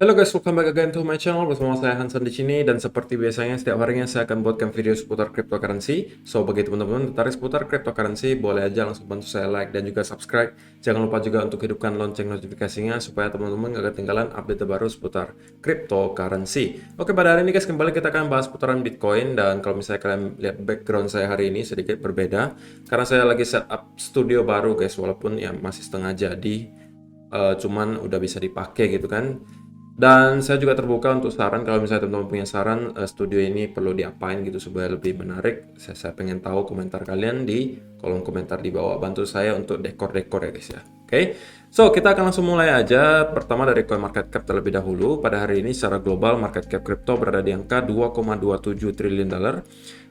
Halo guys, welcome back again to my channel. Bersama saya Hansan di sini, dan seperti biasanya setiap harinya saya akan buatkan video seputar cryptocurrency. So bagi teman-teman tertarik seputar cryptocurrency, boleh aja langsung bantu saya like dan juga subscribe. Jangan lupa juga untuk hidupkan lonceng notifikasinya supaya teman-teman gak ketinggalan update terbaru seputar cryptocurrency. Oke, pada hari ini guys, kembali kita akan bahas seputaran Bitcoin, dan kalau misalnya kalian lihat background saya hari ini sedikit berbeda karena saya lagi setup studio baru guys, walaupun ya masih setengah jadi. Cuman udah bisa dipakai gitu kan. Dan saya juga terbuka untuk saran kalau misalnya teman-teman punya saran studio ini perlu diapain gitu supaya lebih menarik. Saya pengen tahu komentar kalian di kolom komentar di bawah. Bantu saya untuk dekor-dekor ya guys ya. Oke. So, kita akan langsung mulai aja. Pertama dari CoinMarketCap terlebih dahulu. Pada hari ini secara global market cap kripto berada di angka 2,27 triliun dolar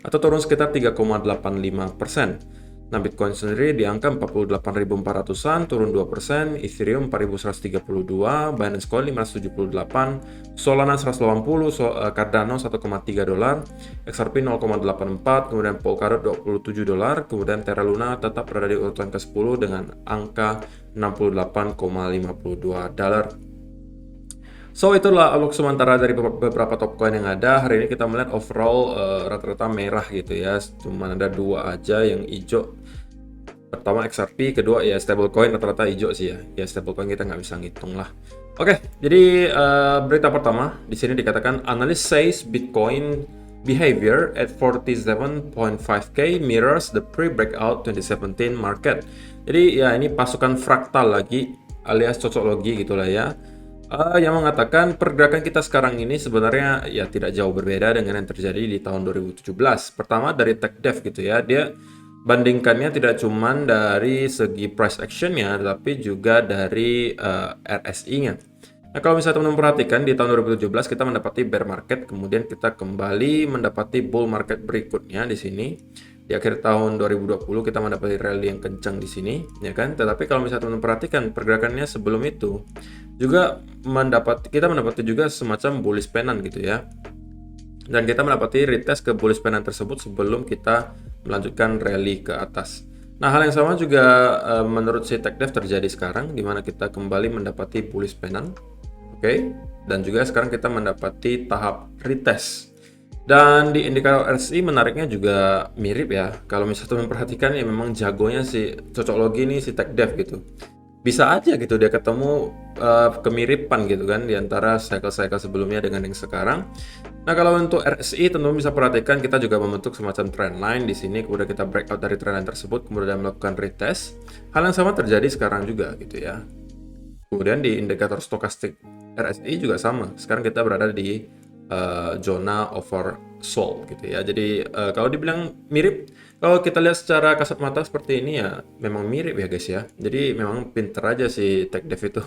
atau turun sekitar 3,85%. Nah, Bitcoin sendiri di angka 48.400-an, turun 2%, Ethereum 4.132, Binance Coin 578, Solana 180, Cardano 1,3 dolar, XRP 0,84, kemudian Polkadot 27 dolar, kemudian Terra Luna tetap berada di urutan ke-10 dengan angka 68,52 dolar. So, itulah outlook sementara dari beberapa top coin yang ada. Hari ini kita melihat overall rata-rata merah gitu ya. Cuma ada dua aja yang hijau. Pertama XRP, kedua ya stablecoin rata-rata hijau sih ya. Ya stablecoin kita nggak bisa ngitung lah. Oke, jadi berita pertama di sini dikatakan analyst says Bitcoin behavior at 47.5k mirrors the pre-breakout 2017 market. Jadi ya ini pasukan fraktal lagi alias cocoklogi gitulah ya. Yang mengatakan pergerakan kita sekarang ini sebenarnya ya tidak jauh berbeda dengan yang terjadi di tahun 2017. Pertama dari TechDev gitu ya, dia bandingkannya tidak cuma dari segi price action-nya, tapi juga dari RSI-nya. Nah, kalau misalnya teman-teman perhatikan di tahun 2017 kita mendapati bear market, kemudian kita kembali mendapati bull market berikutnya di sini. Di akhir tahun 2020 kita mendapati rally yang kencang di sini, ya kan? Tetapi kalau misalnya teman-teman perhatikan pergerakannya sebelum itu juga kita mendapati juga semacam bullish pennant gitu ya. Dan kita mendapati retest ke bullish pennant tersebut sebelum kita melanjutkan rally ke atas. Nah, hal yang sama juga menurut si TechDev terjadi sekarang, di mana kita kembali mendapati bullish pennant, oke? Dan juga sekarang kita mendapati tahap retest. Dan di indikator RSI menariknya juga mirip ya. Kalau misalnya teman perhatikan ya memang jagonya si cocoklogi ini si TechDev gitu. Bisa aja gitu dia ketemu kemiripan gitu kan di antara cycle-cycle sebelumnya dengan yang sekarang. Nah, kalau untuk RSI teman-teman bisa perhatikan kita juga membentuk semacam trendline di sini, kemudian kita breakout dari trendline tersebut kemudian melakukan retest. Hal yang sama terjadi sekarang juga gitu ya. Kemudian di indikator stokastik RSI juga sama. Sekarang kita berada di zona oversold gitu ya. Jadi kalau dibilang mirip, kalau kita lihat secara kasat mata seperti ini ya memang mirip ya guys ya. Jadi memang pinter aja si TechDev itu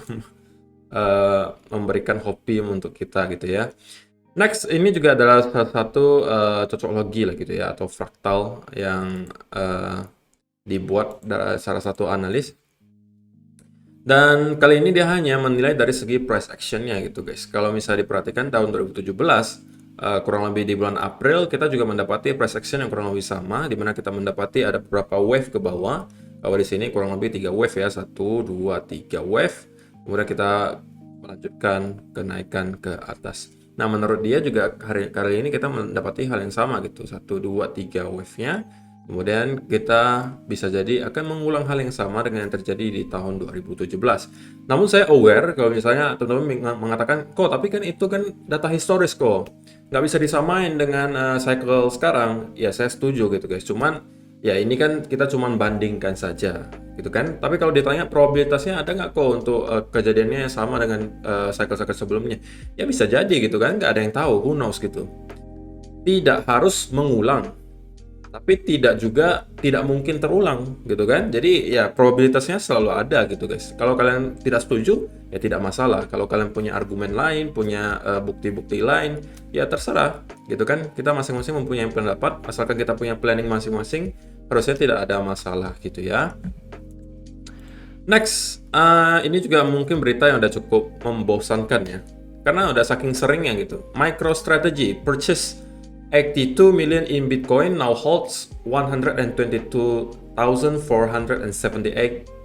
memberikan hobi untuk kita gitu ya. Next, ini juga adalah salah satu cocoklogi lah gitu ya, atau fraktal yang dibuat dari salah satu analis. Dan kali ini dia hanya menilai dari segi price action-nya gitu guys. Kalau misalnya diperhatikan tahun 2017, kurang lebih di bulan April, kita juga mendapati price action yang kurang lebih sama, di mana kita mendapati ada beberapa wave ke bawah. Kalau di sini kurang lebih 3 wave ya, 1, 2, 3 wave. Kemudian kita melanjutkan kenaikan ke atas. Nah, menurut dia juga kali ini kita mendapati hal yang sama gitu, 1, 2, 3 wave-nya. Kemudian kita bisa jadi akan mengulang hal yang sama dengan yang terjadi di tahun 2017. Namun saya aware kalau misalnya teman-teman mengatakan, kok tapi kan itu kan data historis kok. Nggak bisa disamain dengan cycle sekarang. Ya saya setuju gitu guys. Cuman ya ini kan kita cuman bandingkan saja gitu kan. Tapi kalau ditanya probabilitasnya ada nggak kok untuk kejadiannya yang sama dengan cycle-cycle sebelumnya. Ya bisa jadi gitu kan. Nggak ada yang tahu. Who knows gitu. Tidak harus mengulang, tapi tidak mungkin terulang gitu kan. Jadi ya probabilitasnya selalu ada gitu guys. Kalau kalian tidak setuju ya tidak masalah. Kalau kalian punya argumen lain, punya bukti-bukti lain, ya terserah gitu kan. Kita masing-masing mempunyai pendapat, asalkan kita punya planning masing-masing, harusnya tidak ada masalah gitu ya. Next, ini juga mungkin berita yang udah cukup membosankan ya, karena udah saking seringnya gitu. MicroStrategy purchase 82 million in Bitcoin, now holds 122,478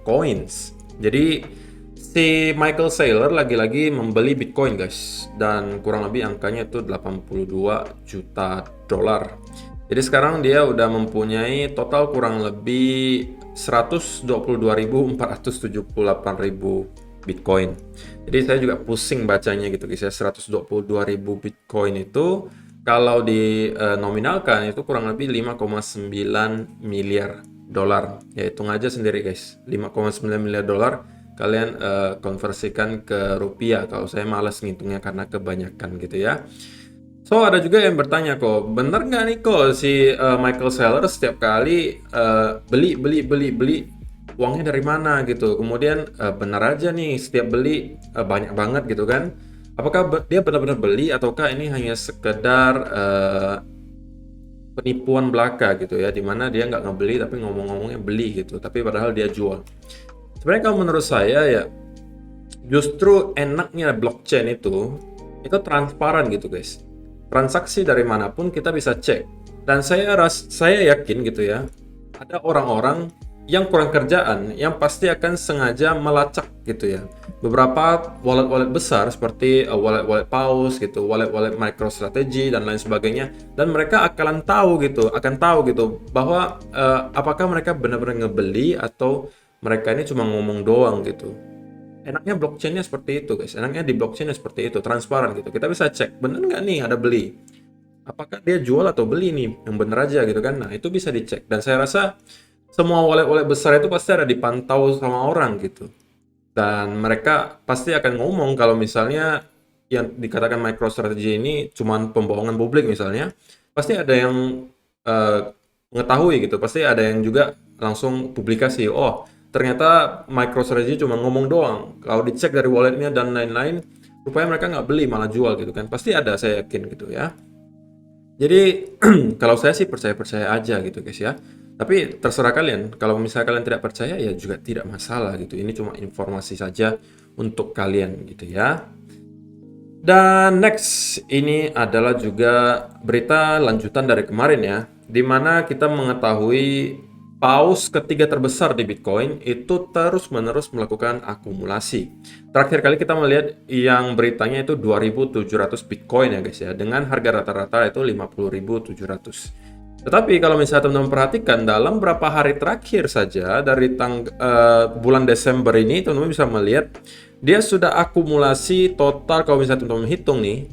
coins. Jadi si Michael Saylor lagi-lagi membeli Bitcoin guys, dan kurang lebih angkanya itu 82 juta dolar. Jadi sekarang dia udah mempunyai total kurang lebih 122.478.000 Bitcoin. Jadi saya juga pusing bacanya gitu guys ya, 122.000 Bitcoin itu kalau dinominalkan itu kurang lebih 5,9 miliar dolar. Ya hitung aja sendiri guys, 5,9 miliar dolar kalian konversikan ke rupiah. Kalau saya malas ngitungnya karena kebanyakan gitu ya. So ada juga yang bertanya kok, bener nggak nih kok si Michael Saylor setiap kali beli uangnya dari mana gitu. Kemudian benar aja nih setiap beli banyak banget gitu kan. Apakah dia benar-benar beli ataukah ini hanya sekedar penipuan belaka gitu ya, dimana dia nggak ngebeli tapi ngomong-ngomongnya beli gitu, tapi padahal dia jual. Sebenarnya kalau menurut saya ya, justru enaknya blockchain itu transparan gitu guys. Transaksi dari manapun kita bisa cek. Dan saya yakin gitu ya, ada orang-orang yang kurang kerjaan yang pasti akan sengaja melacak gitu ya. Beberapa wallet-wallet besar seperti wallet-wallet Paus gitu, wallet-wallet MicroStrategy dan lain sebagainya, dan mereka akan tahu gitu bahwa apakah mereka benar-benar ngebeli atau mereka ini cuma ngomong doang gitu. Enaknya blockchainnya seperti itu guys, enaknya di blockchainnya seperti itu, transparan gitu. Kita bisa cek, bener nggak nih ada beli? Apakah dia jual atau beli nih? Yang bener aja gitu kan. Nah itu bisa dicek. Dan saya rasa semua wallet-wallet besar itu pasti ada dipantau sama orang gitu. Dan mereka pasti akan ngomong kalau misalnya yang dikatakan MicroStrategy ini cuman pembohongan publik misalnya, pasti ada yang eh, mengetahui gitu, pasti ada yang juga langsung publikasi, oh ternyata MicroStrategy cuma ngomong doang, kalau dicek dari walletnya dan lain-lain, rupanya mereka nggak beli malah jual gitu kan, pasti ada, saya yakin gitu ya. Jadi kalau saya sih percaya-percaya aja gitu guys ya. Tapi terserah kalian. Kalau misalnya kalian tidak percaya ya juga tidak masalah gitu. Ini cuma informasi saja untuk kalian gitu ya. Dan next, ini adalah juga berita lanjutan dari kemarin ya, di mana kita mengetahui paus ketiga terbesar di Bitcoin itu terus-menerus melakukan akumulasi. Terakhir kali kita melihat yang beritanya itu 2.700 Bitcoin ya guys ya, dengan harga rata-rata itu 50.700. Tetapi kalau misalnya teman-teman perhatikan dalam beberapa hari terakhir saja dari bulan Desember ini, teman-teman bisa melihat dia sudah akumulasi total. Kalau misalnya teman-teman hitung nih,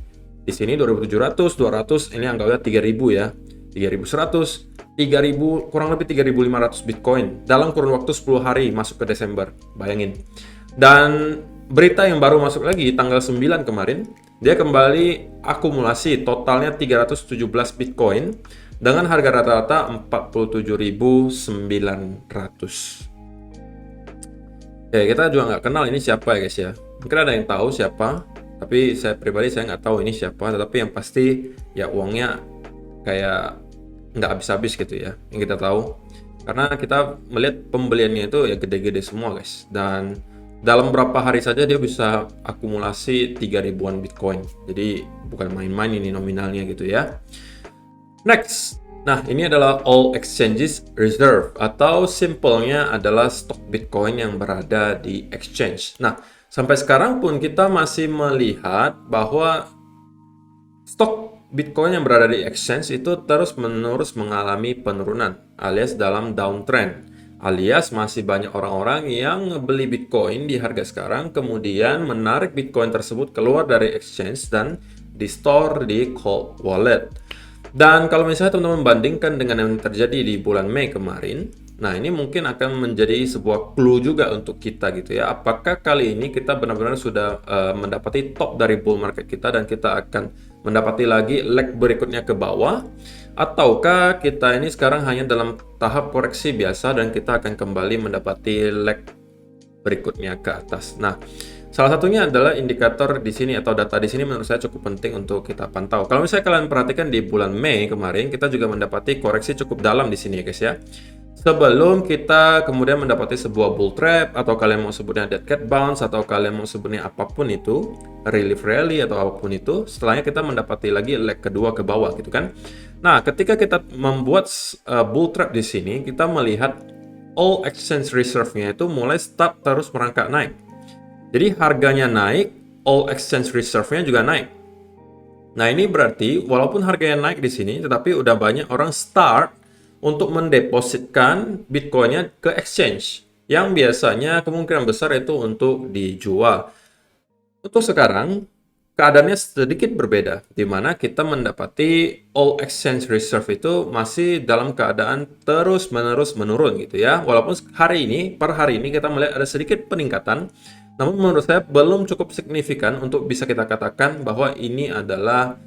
di sini 2.700, 200, ini anggapnya 3.000 ya, 3.100, 3.000, kurang lebih 3.500 Bitcoin dalam kurun waktu 10 hari masuk ke Desember. Bayangin. Dan berita yang baru masuk lagi tanggal 9 kemarin, dia kembali akumulasi totalnya 317 Bitcoin dengan harga rata-rata 47.900. Oke, kita juga nggak kenal ini siapa ya guys ya. Mungkin ada yang tahu siapa, tapi saya pribadi saya nggak tahu ini siapa. Tetapi yang pasti ya uangnya kayak nggak habis-habis gitu ya, yang kita tahu. Karena kita melihat pembeliannya itu ya gede-gede semua guys. Dan dalam berapa hari saja dia bisa akumulasi 3.000-an Bitcoin. Jadi bukan main-main ini nominalnya gitu ya. Next. Nah, ini adalah All Exchanges Reserve atau simpelnya adalah stok Bitcoin yang berada di exchange. Nah, sampai sekarang pun kita masih melihat bahwa stok Bitcoin yang berada di exchange itu terus-menerus mengalami penurunan alias dalam downtrend. Alias masih banyak orang-orang yang beli Bitcoin di harga sekarang kemudian menarik Bitcoin tersebut keluar dari exchange dan di store di cold wallet. Dan kalau misalnya teman-teman bandingkan dengan yang terjadi di bulan Mei kemarin, nah ini mungkin akan menjadi sebuah clue juga untuk kita gitu ya. Apakah kali ini kita benar-benar sudah mendapati top dari bull market kita dan kita akan mendapati lagi leg berikutnya ke bawah, ataukah kita ini sekarang hanya dalam tahap koreksi biasa dan kita akan kembali mendapati leg berikutnya ke atas. Nah, salah satunya adalah indikator di sini atau data di sini menurut saya cukup penting untuk kita pantau. Kalau misalnya kalian perhatikan di bulan Mei kemarin, kita juga mendapati koreksi cukup dalam di sini ya guys ya. Sebelum kita kemudian mendapati sebuah bull trap atau kalian mau sebutnya dead cat bounce atau kalian mau sebutnya apapun itu, relief rally atau apapun itu, setelahnya kita mendapati lagi leg kedua ke bawah gitu kan. Nah, ketika kita membuat bull trap di sini, kita melihat all exchange reserve-nya itu mulai start terus merangkak naik. Jadi harganya naik, all exchange reserve-nya juga naik. Nah, ini berarti walaupun harganya naik di sini, tetapi udah banyak orang start untuk mendepositkan Bitcoin-nya ke exchange, yang biasanya kemungkinan besar itu untuk dijual. Untuk sekarang, keadaannya sedikit berbeda, di mana kita mendapati all exchange reserve itu masih dalam keadaan terus-menerus menurun gitu ya. Walaupun per hari ini kita melihat ada sedikit peningkatan, namun menurut saya belum cukup signifikan untuk bisa kita katakan bahwa ini adalah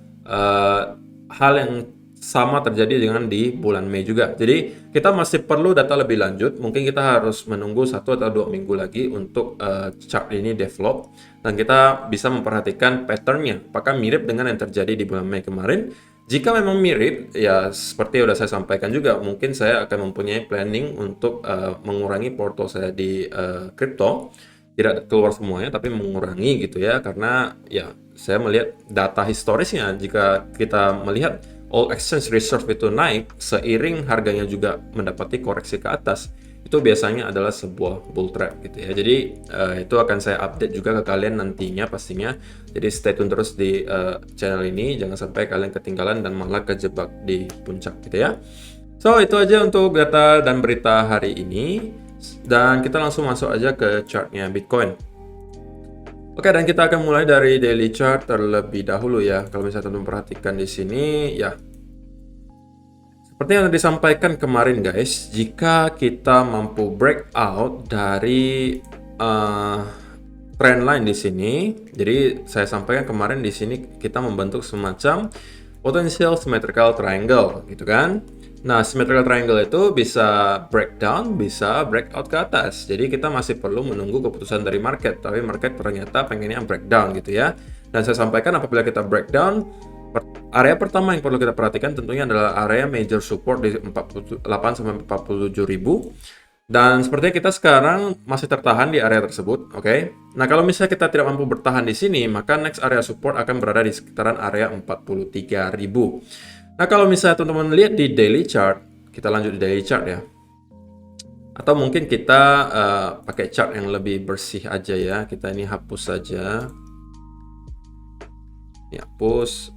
hal yang sama terjadi dengan di bulan Mei juga. Jadi kita masih perlu data lebih lanjut. Mungkin kita harus menunggu 1 atau 2 minggu lagi untuk chart ini develop dan kita bisa memperhatikan patternnya. Apakah mirip dengan yang terjadi di bulan Mei kemarin? Jika memang mirip, ya seperti yang sudah saya sampaikan juga, mungkin saya akan mempunyai planning untuk mengurangi porto saya di kripto. Tidak keluar semuanya, tapi mengurangi gitu ya, karena ya saya melihat data historisnya. Jika kita melihat all exchange reserve itu naik seiring harganya juga mendapati koreksi ke atas, itu biasanya adalah sebuah bull trap gitu ya. Jadi itu akan saya update juga ke kalian nantinya pastinya. Jadi stay tune terus di channel ini, jangan sampai kalian ketinggalan dan malah kejebak di puncak gitu ya. So itu aja untuk data dan berita hari ini, dan kita langsung masuk aja ke chartnya Bitcoin. Oke, dan kita akan mulai dari daily chart terlebih dahulu ya. Kalau misalnya teman-teman perhatikan di sini, ya seperti yang disampaikan kemarin guys, jika kita mampu breakout dari trend line di sini, jadi saya sampaikan kemarin di sini kita membentuk semacam potential symmetrical triangle, gitu kan? Nah, symmetrical triangle itu bisa breakdown, bisa breakout ke atas. Jadi kita masih perlu menunggu keputusan dari market, tapi market ternyata pengennya breakdown gitu ya. Dan saya sampaikan apabila kita breakdown, area pertama yang perlu kita perhatikan tentunya adalah area major support di 48 sampai 47 ribu. Dan sepertinya kita sekarang masih tertahan di area tersebut, oke? Nah, kalau misalnya kita tidak mampu bertahan di sini, maka next area support akan berada di sekitaran area 43.000. Nah, kalau misalnya teman-teman lihat di daily chart, kita lanjut di daily chart ya. Atau mungkin kita pakai chart yang lebih bersih aja ya. Kita ini hapus saja. Ya, hapus.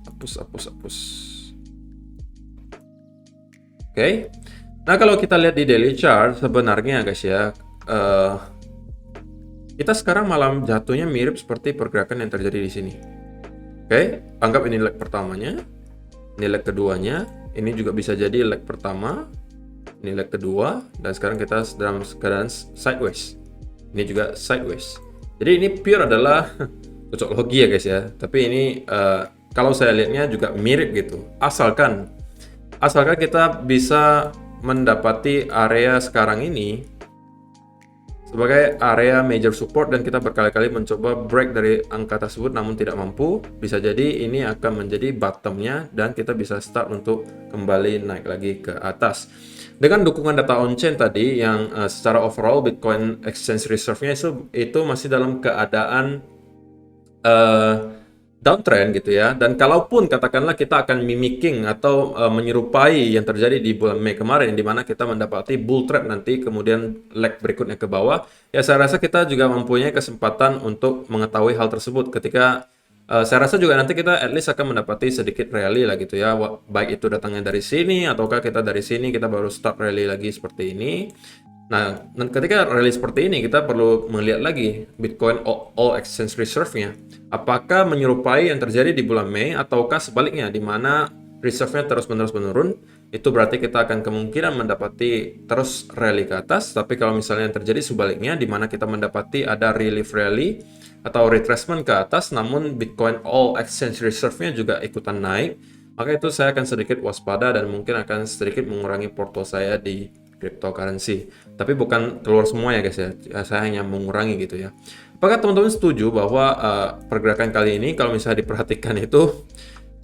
Oke. Nah, kalau kita lihat di daily chart, sebenarnya guys ya, kita sekarang malam jatuhnya mirip seperti pergerakan yang terjadi di sini. Oke, anggap ini leg pertamanya, ini leg keduanya, ini juga bisa jadi leg pertama, ini leg kedua, dan sekarang kita dalam keadaan sideways. Ini juga sideways. Jadi ini pure adalah cocok logi ya guys ya. Tapi ini kalau saya lihatnya juga mirip gitu. Asalkan kita bisa mendapati area sekarang ini sebagai area major support dan kita berkali-kali mencoba break dari angka tersebut namun tidak mampu, bisa jadi ini akan menjadi bottomnya dan kita bisa start untuk kembali naik lagi ke atas. Dengan dukungan data on-chain tadi yang secara overall Bitcoin exchange reserve-nya itu masih dalam keadaan downtrend gitu ya. Dan kalaupun katakanlah kita akan mimicking atau menyerupai yang terjadi di bulan Mei kemarin, di mana kita mendapati bull trap nanti kemudian leg berikutnya ke bawah, ya saya rasa kita juga mempunyai kesempatan untuk mengetahui hal tersebut ketika saya rasa juga nanti kita at least akan mendapati sedikit rally lah gitu ya, baik itu datangnya dari sini ataukah kita dari sini kita baru start rally lagi seperti ini. Nah, ketika rally seperti ini, kita perlu melihat lagi Bitcoin all exchange reserve-nya. Apakah menyerupai yang terjadi di bulan Mei, ataukah sebaliknya, di mana reserve-nya terus-menerus menurun, itu berarti kita akan kemungkinan mendapati terus rally ke atas. Tapi kalau misalnya yang terjadi sebaliknya, di mana kita mendapati ada relief rally atau retracement ke atas, namun Bitcoin all exchange reserve-nya juga ikutan naik, maka itu saya akan sedikit waspada dan mungkin akan sedikit mengurangi porto saya di cryptocurrency. Tapi bukan keluar semua ya guys ya, saya hanya mengurangi gitu ya. Apakah teman-teman setuju bahwa pergerakan kali ini kalau misalnya diperhatikan itu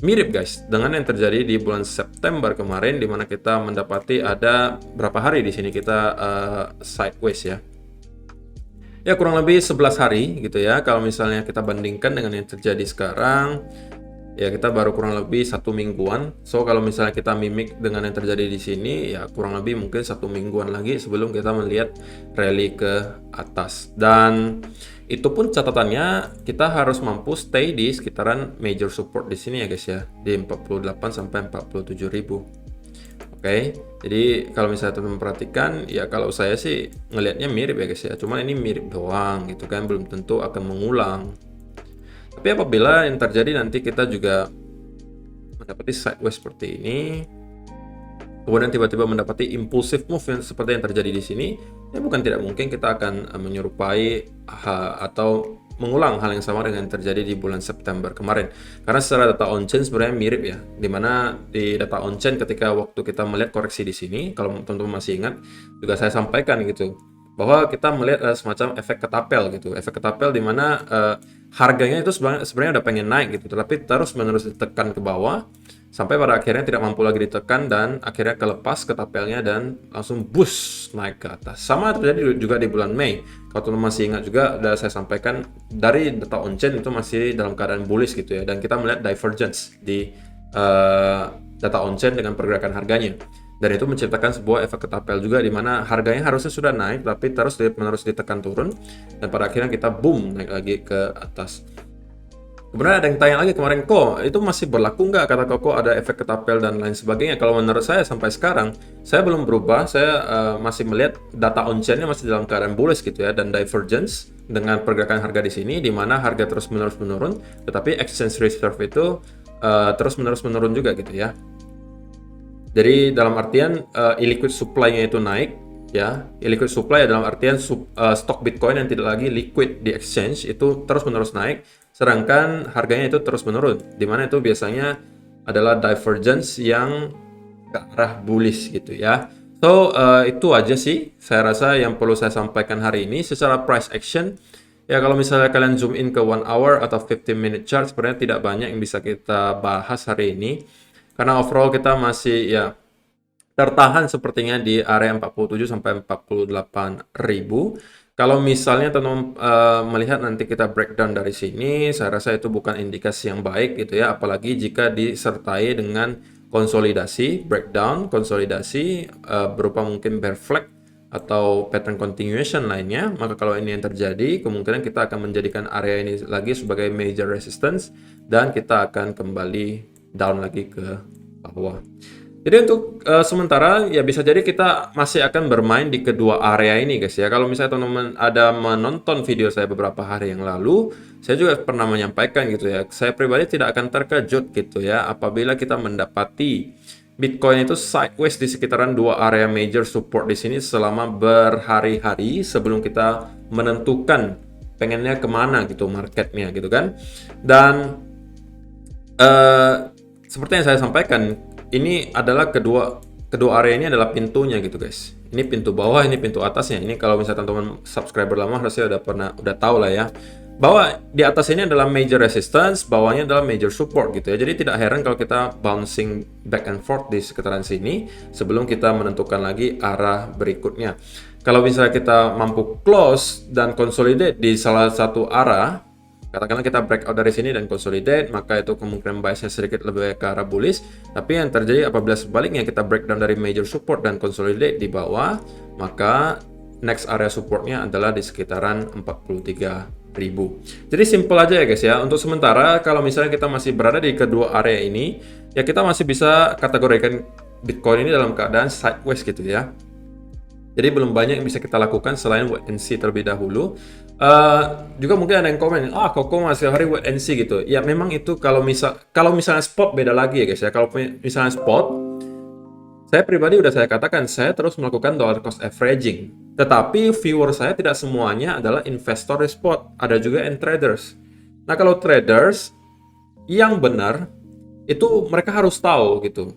mirip guys dengan yang terjadi di bulan September kemarin, di mana kita mendapati ada berapa hari di sini kita sideways ya. Ya kurang lebih 11 hari gitu ya. Kalau misalnya kita bandingkan dengan yang terjadi sekarang, ya kita baru kurang lebih 1 mingguan. So kalau misalnya kita mimik dengan yang terjadi di sini, ya kurang lebih mungkin 1 mingguan lagi sebelum kita melihat rally ke atas. Dan Itu pun catatannya kita harus mampu stay di sekitaran major support di sini ya guys ya, di 48 sampai 47.000. Oke, jadi kalau misalnya teman-teman perhatikan, ya kalau saya sih ngelihatnya mirip ya guys ya, cuman ini mirip doang gitu kan, belum tentu akan mengulang. Tapi apabila yang terjadi nanti kita juga mendapati sideways seperti ini, kemudian tiba-tiba mendapati impulsive move yang seperti yang terjadi di sini, ya bukan tidak mungkin kita akan menyerupai atau mengulang hal yang sama dengan yang terjadi di bulan September kemarin. Karena secara data on-chain sebenarnya mirip ya, dimana di data on-chain ketika waktu kita melihat koreksi di sini, kalau teman-teman masih ingat, juga saya sampaikan gitu, bahwa kita melihat semacam efek ketapel gitu, efek ketapel di mana harganya itu sebenarnya udah pengen naik gitu, tapi terus-menerus ditekan ke bawah, sampai pada akhirnya tidak mampu lagi ditekan dan akhirnya kelepas ketapelnya dan langsung boost naik ke atas. Sama terjadi juga di bulan Mei. Kalau teman-teman masih ingat juga, sudah saya sampaikan dari data on-chain itu masih dalam keadaan bullish gitu ya, dan kita melihat divergence di data on-chain dengan pergerakan harganya. Dan itu menciptakan sebuah efek ketapel juga di mana harganya harusnya sudah naik tapi terus-menerus ditekan turun dan pada akhirnya kita boom naik lagi ke atas. Kemudian ada yang tanya lagi kemarin, kok itu masih berlaku nggak kata Koko ada efek ketapel dan lain sebagainya? Kalau menurut saya sampai sekarang saya belum berubah, saya masih melihat data on-chain-nya masih dalam keadaan bullish gitu ya, dan divergence dengan pergerakan harga di sini di mana harga terus-menerus menurun, tetapi exchange reserve itu terus-menerus menurun juga gitu ya. Jadi dalam artian illiquid supply-nya itu naik ya, illiquid supply dalam artian stok Bitcoin yang tidak lagi liquid di exchange itu terus-menerus naik, sedangkan harganya itu terus menurun, di mana itu biasanya adalah divergence yang ke arah bullish gitu ya. So itu aja sih saya rasa yang perlu saya sampaikan hari ini secara price action. Ya kalau misalnya kalian zoom in ke 1 hour atau 15 minute chart, sebenarnya tidak banyak yang bisa kita bahas hari ini. Karena overall kita masih ya tertahan sepertinya di area 47 sampai 48.000. Kalau misalnya teman-teman melihat nanti kita breakdown dari sini, saya rasa itu bukan indikasi yang baik gitu ya, apalagi jika disertai dengan konsolidasi, breakdown, konsolidasi berupa mungkin bear flag atau pattern continuation lainnya. Maka kalau ini yang terjadi, kemungkinan kita akan menjadikan area ini lagi sebagai major resistance dan kita akan kembali down lagi ke bawah. Jadi untuk sementara ya bisa jadi kita masih akan bermain di kedua area ini guys ya. Kalau misalnya teman-teman ada menonton video saya beberapa hari yang lalu, saya juga pernah menyampaikan gitu ya, saya pribadi tidak akan terkejut gitu ya apabila kita mendapati Bitcoin itu sideways di sekitaran dua area major support di sini selama berhari-hari sebelum kita menentukan pengennya kemana gitu marketnya gitu kan. Dan seperti yang saya sampaikan, ini adalah kedua area ini adalah pintunya gitu guys. Ini pintu bawah, ini pintu atasnya. Ini kalau misalnya teman-teman subscriber lama harusnya udah tahu lah ya, bahwa di atas ini adalah major resistance, bawahnya adalah major support gitu ya. Jadi tidak heran kalau kita bouncing back and forth di sekitaran sini sebelum kita menentukan lagi arah berikutnya. Kalau misalnya kita mampu close dan consolidate di salah satu arah, katakanlah kita breakout dari sini dan consolidate, maka itu kemungkinan biasnya sedikit lebih ke arah bullish. Tapi yang terjadi apabila sebaliknya kita breakdown dari major support dan consolidate di bawah, maka next area supportnya adalah di sekitaran 43.000. Jadi simple aja ya guys ya. Untuk sementara kalau misalnya kita masih berada di kedua area ini, ya kita masih bisa kategorikan Bitcoin ini dalam keadaan sideways gitu ya. Jadi belum banyak yang bisa kita lakukan selain wait and see terlebih dahulu. Juga mungkin ada yang komen, Koko masih hari wait and see gitu. Ya memang itu kalau misalnya spot beda lagi ya guys ya. Kalau misalnya spot, saya pribadi udah saya katakan saya terus melakukan dollar cost averaging. Tetapi viewer saya tidak semuanya adalah investor di spot, ada juga yang traders. Nah kalau traders yang benar itu mereka harus tahu gitu,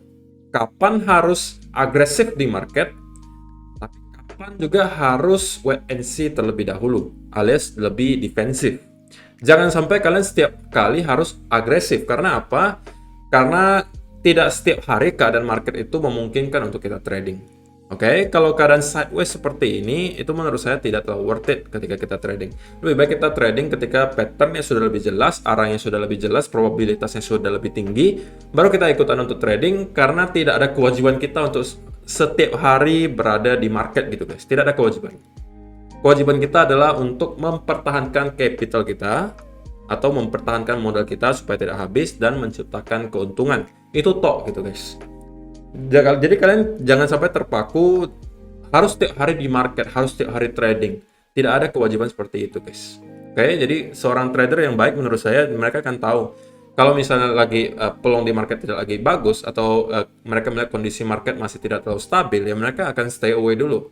kapan harus agresif di market, juga harus wait and see terlebih dahulu alias lebih defensif. Jangan sampai kalian setiap kali harus agresif. Karena apa? Karena tidak setiap hari keadaan market itu memungkinkan untuk kita trading. Oke, kalau keadaan sideways seperti ini, itu menurut saya tidak terlalu worth it ketika kita trading. Lebih baik kita trading ketika patternnya sudah lebih jelas, arahnya sudah lebih jelas, probabilitasnya sudah lebih tinggi, baru kita ikutan untuk trading, karena tidak ada kewajiban kita untuk setiap hari berada di market gitu guys. Tidak ada kewajiban. kewajiban kita adalah untuk mempertahankan capital kita atau mempertahankan modal kita supaya tidak habis dan menciptakan keuntungan. Itu tok gitu guys. Jadi kalian jangan sampai terpaku harus setiap hari di market, harus setiap hari trading. Tidak ada kewajiban seperti itu guys. Oke, jadi seorang trader yang baik menurut saya, mereka akan tahu kalau misalnya lagi peluang di market tidak lagi bagus atau mereka melihat kondisi market masih tidak terlalu stabil, ya mereka akan stay away dulu.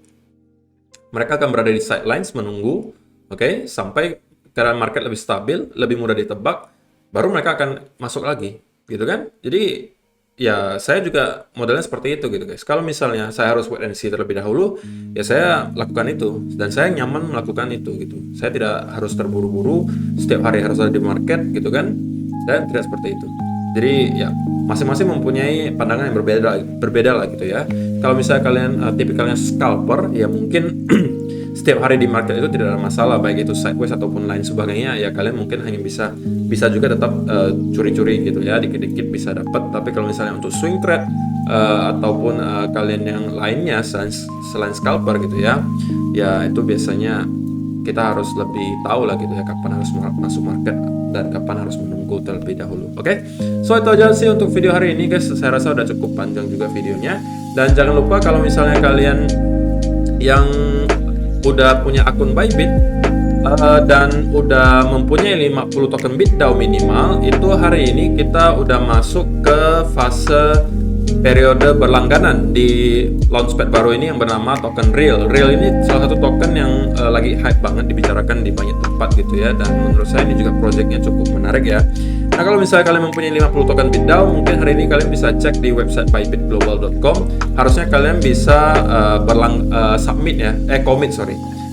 Mereka akan berada di sidelines menunggu, oke, sampai keadaan market lebih stabil, lebih mudah ditebak, baru mereka akan masuk lagi, gitu kan? Jadi ya saya juga modelnya seperti itu gitu guys. Kalau misalnya saya harus wait and see terlebih dahulu, ya saya lakukan itu dan saya nyaman melakukan itu gitu. Saya tidak harus terburu-buru setiap hari harus ada di market gitu kan. Saya tidak seperti itu. Jadi ya masing-masing mempunyai pandangan yang berbeda lah gitu ya. Kalau misalnya kalian tipikalnya scalper, ya mungkin setiap hari di market itu tidak ada masalah, baik itu sideways ataupun lain sebagainya, ya kalian mungkin hanya bisa juga tetap curi-curi gitu ya, dikit-dikit bisa dapat. Tapi kalau misalnya untuk swing trade ataupun kalian yang lainnya selain scalper gitu ya itu biasanya kita harus lebih tahu lah gitu ya kapan harus masuk market dan kapan harus menunggu terlebih dahulu. Oke, so itu aja sih untuk video hari ini guys. Saya rasa udah cukup panjang juga videonya, dan jangan lupa kalau misalnya kalian yang udah punya akun Bybit dan udah mempunyai 50 token BitDAO minimal, itu hari ini kita udah masuk ke fase periode berlangganan di launchpad baru ini yang bernama token Real. Real ini salah satu token yang lagi hype banget dibicarakan di banyak tempat gitu ya, dan menurut saya ini juga projectnya cukup menarik ya. Nah, kalau misalnya kalian mempunyai 50 token BitDAO, mungkin hari ini kalian bisa cek di website bybitglobal.com. Harusnya kalian bisa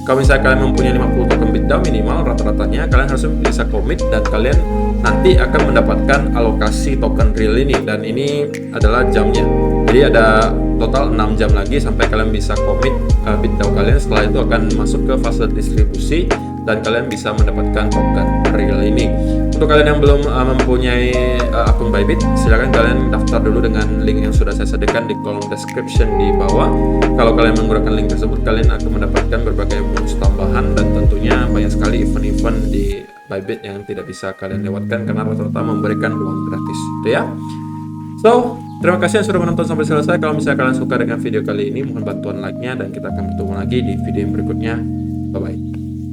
Kalau misalnya kalian mempunyai 50 token BitDAO minimal, rata-ratanya kalian harusnya bisa commit dan kalian nanti akan mendapatkan alokasi token Real ini, dan ini adalah jamnya. Jadi ada total 6 jam lagi sampai kalian bisa commit BitDAO kalian. Setelah itu akan masuk ke fase distribusi dan kalian bisa mendapatkan token Real ini. Untuk kalian yang belum mempunyai akun Bybit, silakan kalian daftar dulu dengan link yang sudah saya sediakan di kolom description di bawah. Kalau kalian menggunakan link tersebut, kalian akan mendapatkan berbagai bonus tambahan dan tentunya banyak sekali event-event di Bybit yang tidak bisa kalian lewatkan karena rata-rata memberikan uang gratis, gitu ya. So, terima kasih yang sudah menonton sampai selesai. Kalau misalnya kalian suka dengan video kali ini, mohon bantuan like-nya dan kita akan bertemu lagi di video yang berikutnya. Bye-bye.